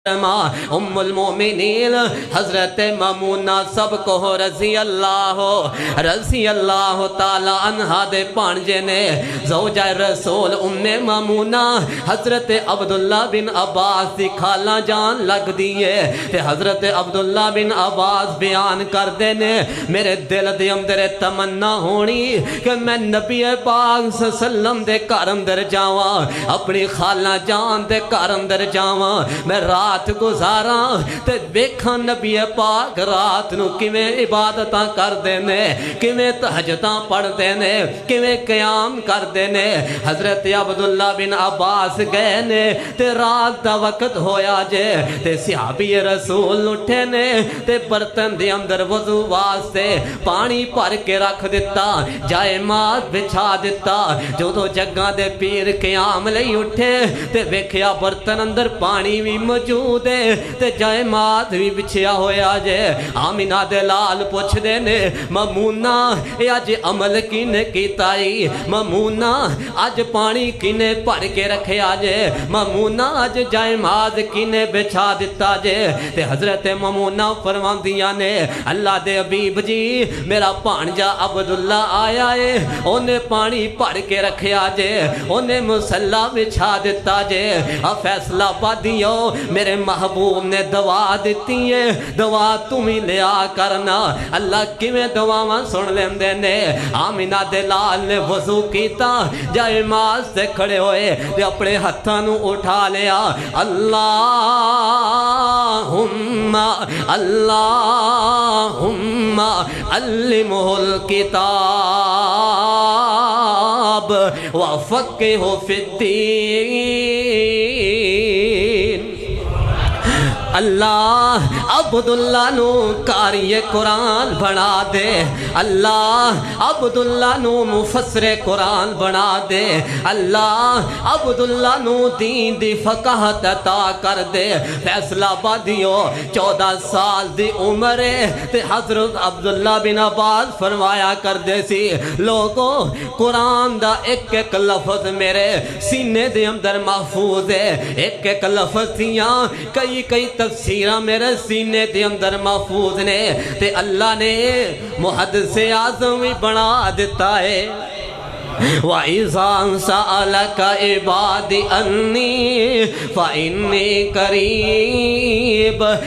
ام المومنین حضرت مامونہ سب کو رضی اللہ تعالی عنہ دے پانجے نے زوجہ رسول ام مامونہ حضرت عبداللہ بن عباس دی خالہ جان لگ دیئے تے حضرت عبداللہ بن عباس بیان کر دینے میرے دل دے اندر تمنا ہونی کہ میں نبی پاک صلی اللہ علیہ وسلم دے گھر اندر جاواں اپنی خالہ جان دے گھر اندر جاواں میں رات گزارا تے ویکھاں نبی پاک رات نو کیویں عبادتاں کر دینے کیویں تہجداں پڑھ دینے کیویں قیام کر دینے حضرت عبداللہ بن عباس گئے نے تے رات دا وقت ہویا جے تے صحابی رسول اٹھے نے تے برتن دے اندر وضو واسطے پانی بھر کے رکھ دیتا جائے مات بچھا دیتا جو تو جگہ دے پیر قیام لئی اٹھے تے ویکھیا برتن اندر پانی بھی موجود تے جائے مات بھی بچھیا ہویا جے آمینہ دے لال پوچھ دینے مامونہ اے آج عمل کینے کیتائی مامونہ آج پانی کینے پڑھ کے رکھے آجے مامونہ آج جائے مات کینے بچھا دیتا جے تے حضرت مامونہ فرمان دیا نے اللہ دے حبیب جی میرا پانجا عبداللہ آیا ہے انہیں پانی پڑھ کے رکھے آجے انہیں مسلح بچھا دیتا جے فیصلہ بادیو میرے محبوب نے دعا دیتی ہے دعا تمہیں لیا کرنا اللہ کی میں دعا سن لیں دینے آمینہ دلال نے وضو کیتا جائے ماز سے کھڑے ہوئے دے اپنے ہتھانو اٹھا لیا اللہم علمہ الکتاب وفقہ فی الدین اللہ عبداللہ نو قاری قرآن بنا دے اللہ عبداللہ نو مفسر قرآن بنا دے اللہ عبداللہ نو دین دی فقہت عطا کر دے فیصلہ بادیو 14 سال دی عمر تے حضرت عبداللہ بن عباس فرمایا کر دے سی لوگوں قرآن دا ایک ایک لفظ میرے سینے دے اندر محفوظ ہے ایک ایک لفظ دیاں کئی تفسیرہ میرے سینے دے اندر محفوظ نے تے اللہ نے محدث اعظم بنا دیتا ہے وَإِذَا سَأَلَكَ عِبَادِ أَنِّي فَإِنِّي قَرِيبٌ